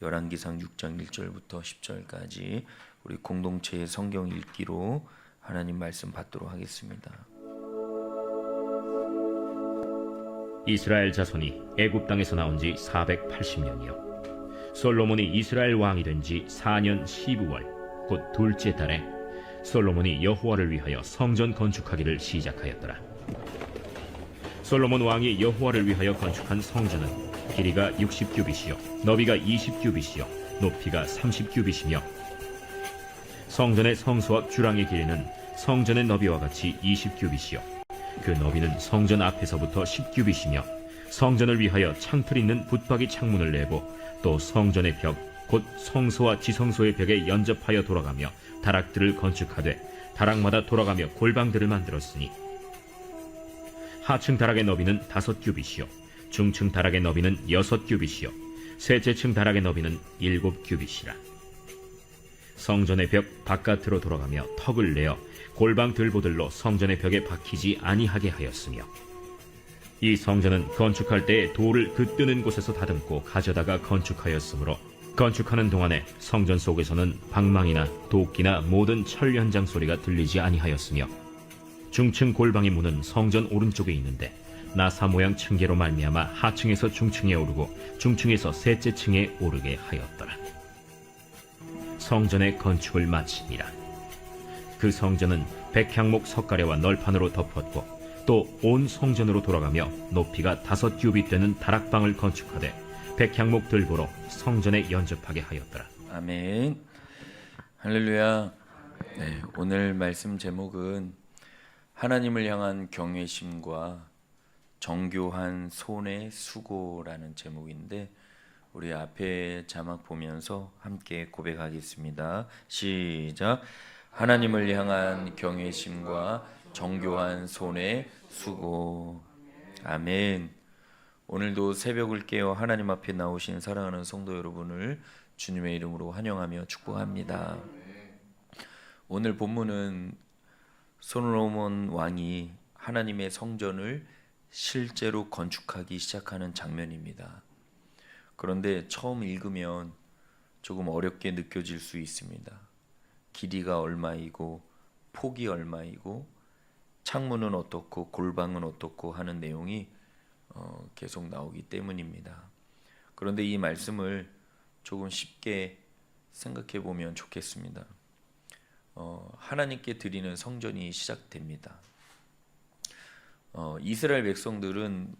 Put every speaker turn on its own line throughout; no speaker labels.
열왕기상 6장 1절부터 10절까지 우리 공동체의 성경 읽기로 하나님 말씀 받도록 하겠습니다.
이스라엘 자손이 애굽 땅에서 나온 지 480년이요 솔로몬이 이스라엘 왕이 된 지 4년 12월 곧 둘째 달에 솔로몬이 여호와를 위하여 성전 건축하기를 시작하였더라. 솔로몬 왕이 여호와를 위하여 건축한 성전은 길이가 60규빗이요 너비가 20규빗이요 높이가 30규빗이며 성전의 성소와 주랑의 길이는 성전의 너비와 같이 20규빗이요 그 너비는 성전 앞에서부터 10규빗이며 성전을 위하여 창틀 있는 붙박이 창문을 내고 또 성전의 벽 곧 성소와 지성소의 벽에 연접하여 돌아가며 다락들을 건축하되 다락마다 돌아가며 골방들을 만들었으니 하층 다락의 너비는 5규빗이요 중층 다락의 너비는 6규빗이요 셋째층 다락의 너비는 7규빗이라. 성전의 벽 바깥으로 돌아가며 턱을 내어 골방 들보들로 성전의 벽에 박히지 아니하게 하였으며 이 성전은 건축할 때에 돌을 그 뜨는 곳에서 다듬고 가져다가 건축하였으므로 건축하는 동안에 성전 속에서는 방망이나 도끼나 모든 철 현장 소리가 들리지 아니하였으며 중층 골방의 문은 성전 오른쪽에 있는데 나사 모양 층계로 말미암아 하층에서 중층에 오르고 중층에서 셋째 층에 오르게 하였더라. 성전의 건축을 마치니라. 그 성전은 백향목 석가래와 널판으로 덮었고 또 온 성전으로 돌아가며 높이가 5규빗 되는 다락방을 건축하되 백향목 들보로 성전에 연접하게 하였더라.
아멘. 할렐루야. 네, 오늘 말씀 제목은 하나님을 향한 경외심과 정교한 손의 수고라는 제목인데 우리 앞에 자막 보면서 함께 고백하겠습니다. 시작. 하나님을 향한 경외심과 정교한 손의 수고. 아멘. 오늘도 새벽을 깨어 하나님 앞에 나오신 사랑하는 성도 여러분을 주님의 이름으로 환영하며 축복합니다. 오늘 본문은 솔로몬 왕이 하나님의 성전을 실제로 건축하기 시작하는 장면입니다. 그런데 처음 읽으면 조금 어렵게 느껴질 수 있습니다. 길이가 얼마이고 폭이 얼마이고 창문은 어떻고 골방은 어떻고 하는 내용이 계속 나오기 때문입니다. 그런데 이 말씀을 조금 쉽게 생각해 보면 좋겠습니다. 하나님께 드리는 성전이 시작됩니다. 이스라엘 백성들은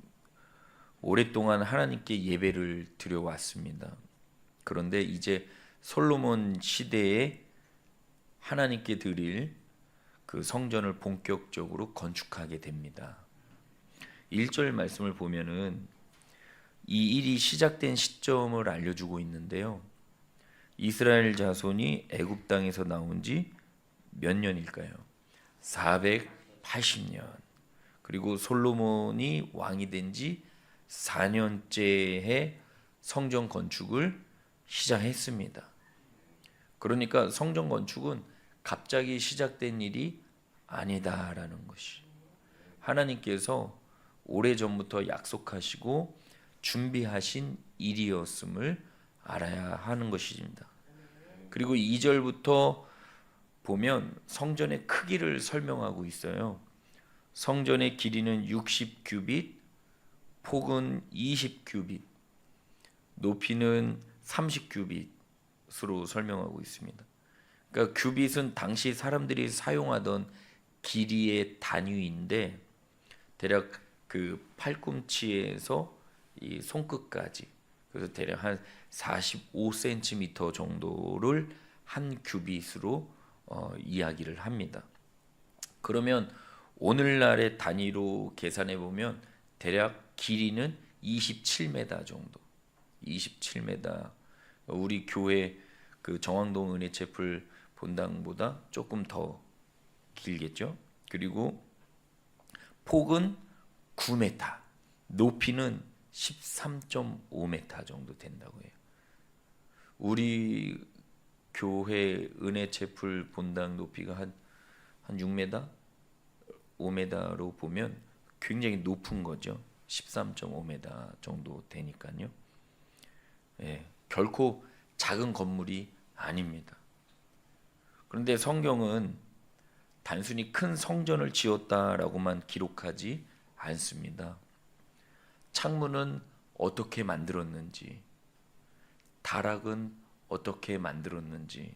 오랫동안 하나님께 예배를 드려왔습니다. 그런데 이제 솔로몬 시대에 하나님께 드릴 그 성전을 본격적으로 건축하게 됩니다. 1절 말씀을 보면은 이 일이 시작된 시점을 알려주고 있는데요. 이스라엘 자손이 애굽 땅에서 나온 지 몇 년일까요? 480년. 그리고 솔로몬이 왕이 된 지 4년째에 성전 건축을 시작했습니다. 그러니까 성전 건축은 갑자기 시작된 일이 아니다라는 것이 하나님께서 오래전부터 약속하시고 준비하신 일이었음을 알아야 하는 것입니다. 그리고 2절부터 보면 성전의 크기를 설명하고 있어요. 성전의 길이는 60규빗, 폭은 20규빗, 높이는 30규빗으로 설명하고 있습니다. 그러니까 규빗은 당시 사람들이 사용하던 길이의 단위인데 대략 그 팔꿈치에서 이 손끝까지, 그래서 대략 한 45cm 정도를 한 규빗으로 이야기를 합니다. 그러면 오늘날의 단위로 계산해 보면 대략 길이는 27m 정도. 27m. 우리 교회 그 정왕동 은혜체플 본당보다 조금 더 길겠죠. 그리고 폭은 9m, 높이는 13.5m 정도 된다고 해요. 우리 교회 은혜체플 본당 높이가 한 6m, 5m로 보면 굉장히 높은 거죠. 13.5m 정도 되니까요. 예, 결코 작은 건물이 아닙니다. 그런데 성경은 단순히 큰 성전을 지었다라고만 기록하지 않습니다. 창문은 어떻게 만들었는지, 다락은 어떻게 만들었는지,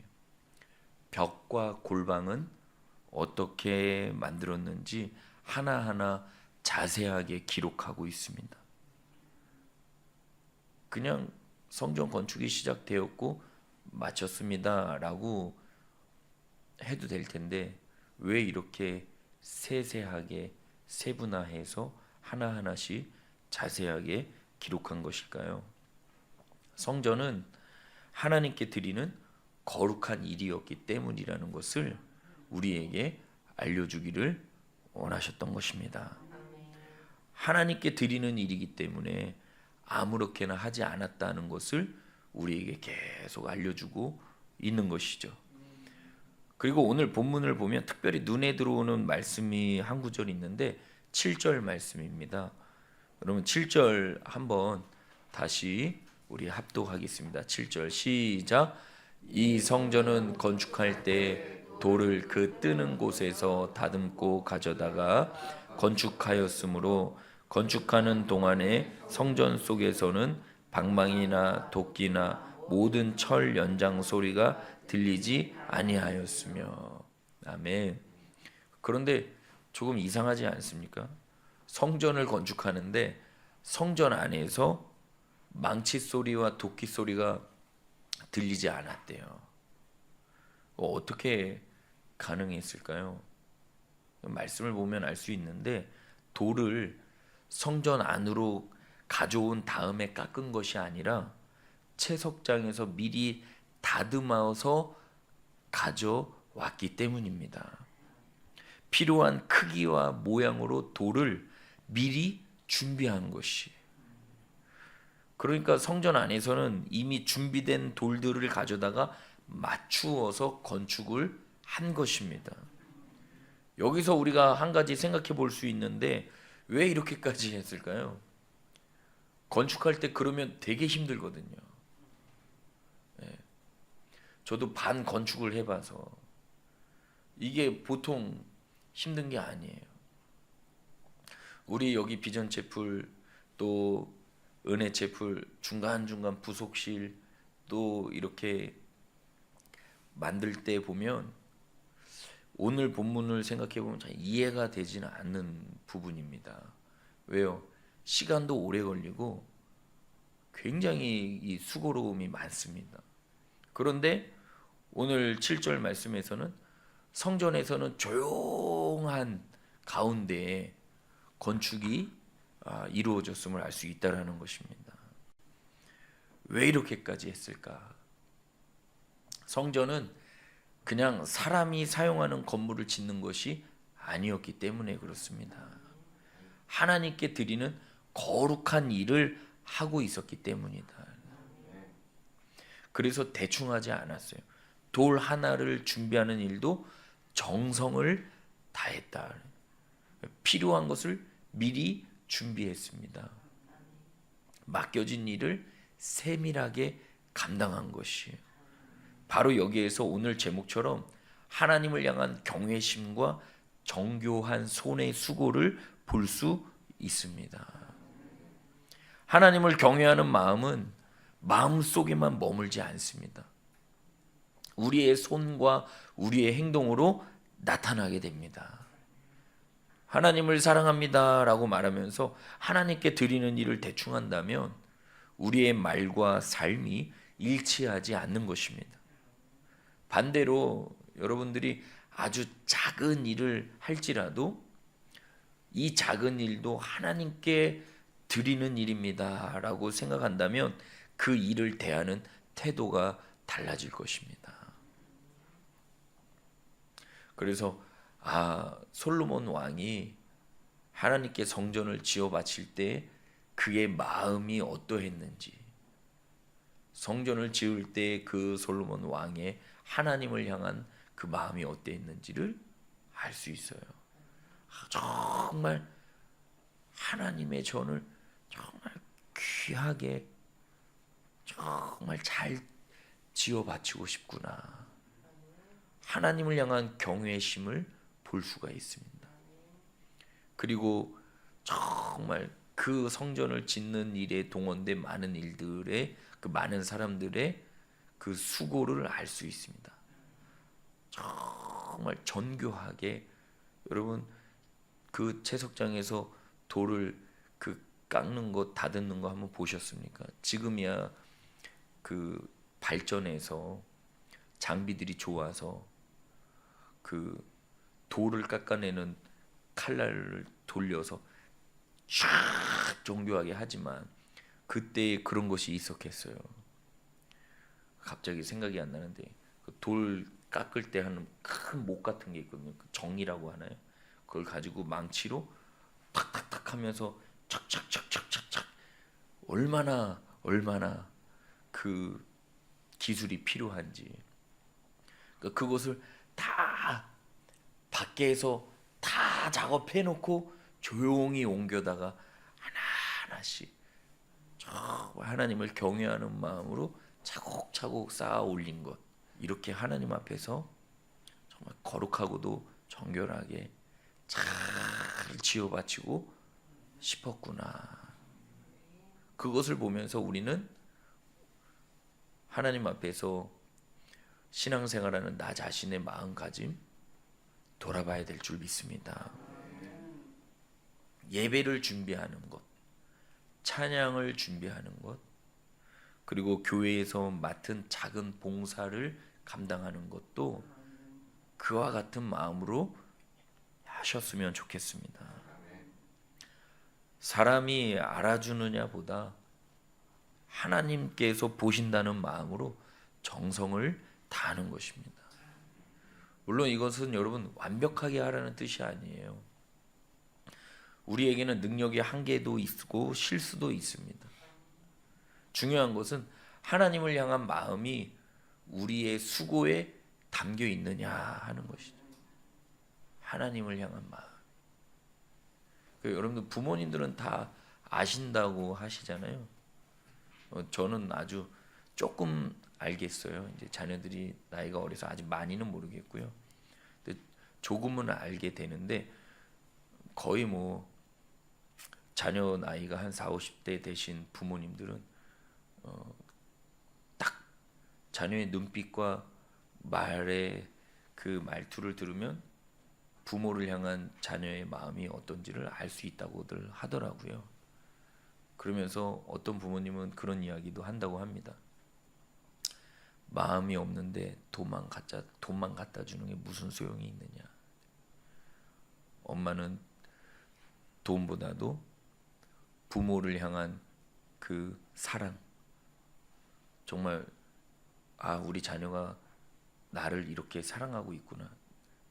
벽과 골방은 어떻게 만들었는지 하나하나 자세하게 기록하고 있습니다. 그냥 성전 건축이 시작되었고 마쳤습니다 라고 해도 될 텐데 왜 이렇게 세세하게 세분화해서 하나하나씩 자세하게 기록한 것일까요? 성전은 하나님께 드리는 거룩한 일이었기 때문이라는 것을 우리에게 알려주기를 원하셨던 것입니다. 하나님께 드리는 일이기 때문에 아무렇게나 하지 않았다는 것을 우리에게 계속 알려주고 있는 것이죠. 그리고 오늘 본문을 보면 특별히 눈에 들어오는 말씀이 한 구절 있는데 7절 말씀입니다. 여러분 7절 한번 다시 우리 합독하겠습니다. 7절 시작. 이 성전은 건축할 때 돌을 그 뜨는 곳에서 다듬고 가져다가 건축하였으므로 건축하는 동안에 성전 속에서는 방망이나 도끼나 모든 철 연장 소리가 들리지 아니하였으며. 아멘. 그런데 조금 이상하지 않습니까? 성전을 건축하는데 성전 안에서 망치 소리와 도끼 소리가 들리지 않았대요. 어떻게 가능했을까요? 말씀을 보면 알 수 있는데 돌을 성전 안으로 가져온 다음에 깎은 것이 아니라 채석장에서 미리 다듬어서 가져왔기 때문입니다. 필요한 크기와 모양으로 돌을 미리 준비한 것이. 그러니까 성전 안에서는 이미 준비된 돌들을 가져다가 맞추어서 건축을 한 것입니다. 여기서 우리가 한 가지 생각해 볼 수 있는데 왜 이렇게까지 했을까요? 건축할 때 그러면 되게 힘들거든요. 저도 반 건축을 해봐서 이게 보통 힘든 게 아니에요. 우리 여기 비전 채플 또 은혜 채플 중간중간 부속실 또 이렇게 만들 때 보면 오늘 본문을 생각해 보면 잘 이해가 되지는 않는 부분입니다. 왜요? 시간도 오래 걸리고 굉장히 이 수고로움이 많습니다. 그런데 오늘 7절 말씀에서는 성전에서는 조용한 가운데에 건축이 이루어졌음을 알 수 있다라는 것입니다. 왜 이렇게까지 했을까? 성전은 그냥 사람이 사용하는 건물을 짓는 것이 아니었기 때문에 그렇습니다. 하나님께 드리는 거룩한 일을 하고 있었기 때문이다. 그래서 대충 하지 않았어요. 돌 하나를 준비하는 일도 정성을 다했다. 필요한 것을 미리 준비했습니다. 맡겨진 일을 세밀하게 감당한 것이에요. 바로 여기에서 오늘 제목처럼 하나님을 향한 경외심과 정교한 손의 수고를 볼 수 있습니다. 하나님을 경외하는 마음은 마음속에만 머물지 않습니다. 우리의 손과 우리의 행동으로 나타나게 됩니다. 하나님을 사랑합니다 라고 말하면서 하나님께 드리는 일을 대충 한다면 우리의 말과 삶이 일치하지 않는 것입니다. 반대로 여러분들이 아주 작은 일을 할지라도 이 작은 일도 하나님께 드리는 일입니다 라고 생각한다면 그 일을 대하는 태도가 달라질 것입니다. 그래서 솔로몬 왕이 하나님께 성전을 지어 바칠 때 그의 마음이 어떠했는지, 성전을 지을 때 그 솔로몬 왕의 하나님을 향한 그 마음이 어땠는지를 알 수 있어요. 정말 하나님의 전을 정말 귀하게 정말 잘 지어 바치고 싶구나. 하나님을 향한 경외심을 볼 수가 있습니다. 그리고 정말 그 성전을 짓는 일에 동원된 많은 일들의 그 많은 사람들의 그 수고를 알 수 있습니다. 정말 정교하게 여러분 그 채석장에서 돌을 그 깎는 거 다듬는 거 한번 보셨습니까? 지금이야 그 발전해서 장비들이 좋아서 그 돌을 깎아내는 칼날을 돌려서 쫙 정교하게 하지만 그때 그런 것이 있었겠어요. 갑자기 생각이 안 나는데 그 돌 깎을 때 하는 큰 목 같은 게 있거든요. 그 정이라고 하나요? 그걸 가지고 망치로 탁탁탁 하면서 착착착착착착 얼마나 그 기술이 필요한지 그것을 다 밖에서 다 작업해 놓고 조용히 옮겨다가 하나하나씩 하나님을 경외하는 마음으로 차곡차곡 쌓아 올린 것, 이렇게 하나님 앞에서 정말 거룩하고도 정결하게 잘 지어 바치고 싶었구나. 그것을 보면서 우리는 하나님 앞에서 신앙생활하는 나 자신의 마음가짐 돌아봐야 될 줄 믿습니다. 예배를 준비하는 것, 찬양을 준비하는 것, 그리고 교회에서 맡은 작은 봉사를 감당하는 것도 그와 같은 마음으로 하셨으면 좋겠습니다. 사람이 알아주느냐 보다 하나님께서 보신다는 마음으로 정성을 다하는 것입니다. 물론 이것은 여러분 완벽하게 하라는 뜻이 아니에요. 우리에게는 능력의 한계도 있고 실수도 있습니다. 중요한 것은 하나님을 향한 마음이 우리의 수고에 담겨 있느냐 하는 것이죠. 하나님을 향한 마음. 여러분들 부모님들은 다 아신다고 하시잖아요. 저는 아주 조금 알겠어요. 이제 자녀들이 나이가 어려서 아직 많이는 모르겠고요. 근데 조금은 알게 되는데 거의 뭐 자녀 나이가 한 40, 50대 되신 부모님들은 딱 자녀의 눈빛과 말의 그 말투를 들으면 부모를 향한 자녀의 마음이 어떤지를 알 수 있다고들 하더라고요. 그러면서 어떤 부모님은 그런 이야기도 한다고 합니다. 마음이 없는데 돈만 갖다 주는 게 무슨 소용이 있느냐. 엄마는 돈보다도 부모를 향한 그 사랑, 정말 우리 자녀가 나를 이렇게 사랑하고 있구나,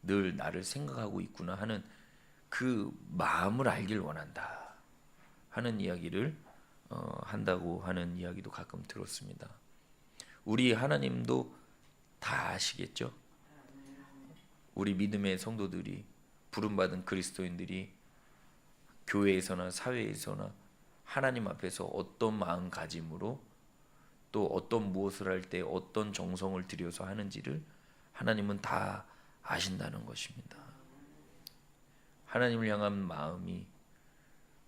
늘 나를 생각하고 있구나 하는 그 마음을 알길 원한다 하는 이야기를 한다고 하는 이야기도 가끔 들었습니다. 우리 하나님도 다 아시겠죠? 우리 믿음의 성도들이, 부름받은 그리스도인들이 교회에서나 사회에서나 하나님 앞에서 어떤 마음가짐으로 또 어떤 무엇을 할 때 어떤 정성을 들여서 하는지를 하나님은 다 아신다는 것입니다. 하나님을 향한 마음이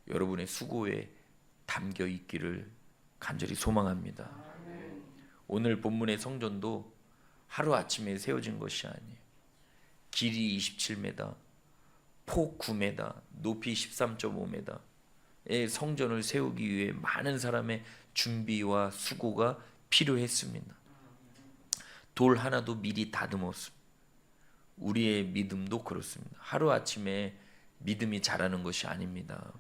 여러분의 수고에 담겨 있기를 간절히 소망합니다. 오늘 본문의 성전도 하루아침에 세워진 것이 아니에요. 길이 27m, 폭 9m, 높이 13.5m의 성전을 세우기 위해 많은 사람의 준비와 수고가 필요했습니다. 돌 하나도 미리 다듬었습니다. 우리의 믿음도 그렇습니다. 하루아침에 믿음이 자라는 것이 아닙니다.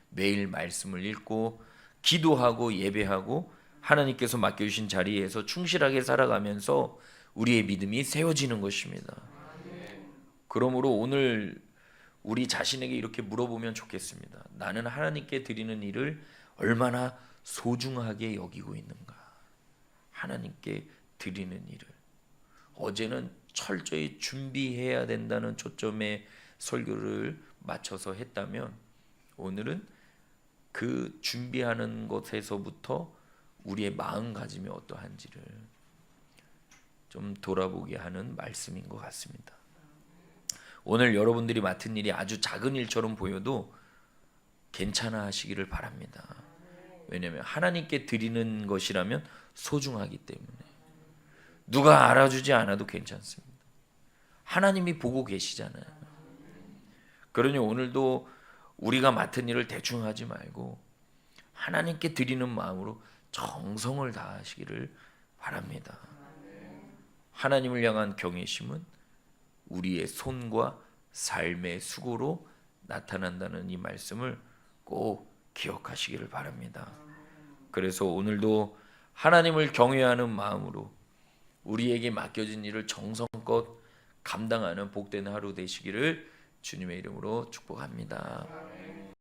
매일 말씀을 읽고 기도하고 예배하고 하나님께서 맡겨주신 자리에서 충실하게 살아가면서 우리의 믿음이 세워지는 것입니다. 그러므로 오늘 우리 자신에게 이렇게 물어보면 좋겠습니다. 나는 하나님께 드리는 일을 얼마나 소중하게 여기고 있는가? 하나님께 드리는 일을. 어제는 철저히 준비해야 된다는 초점의 설교를 맞춰서 했다면 오늘은 그 준비하는 것에서부터 우리의 마음가짐이 어떠한지를, 좀 돌아보게 하는 말씀인 것 같습니다. 오늘 여러분들이 맡은 일이 아주 작은 일처럼 보여도 괜찮아 하시기를 바랍니다. 왜냐하면 하나님께 드리는 것이라면 소중하기 때문에 누가 알아주지 않아도 괜찮습니다. 하나님이 보고 계시잖아요. 그러니 오늘도 우리가 맡은 일을 대충 하지 말고 하나님께 드리는 마음으로 정성을 다하시기를 바랍니다. 하나님을 향한 경외심은 우리의 손과 삶의 수고로 나타난다는 이 말씀을 꼭 기억하시기를 바랍니다. 그래서 오늘도 하나님을 경외하는 마음으로 우리에게 맡겨진 일을 정성껏 감당하는 복된 하루 되시기를 주님의 이름으로 축복합니다.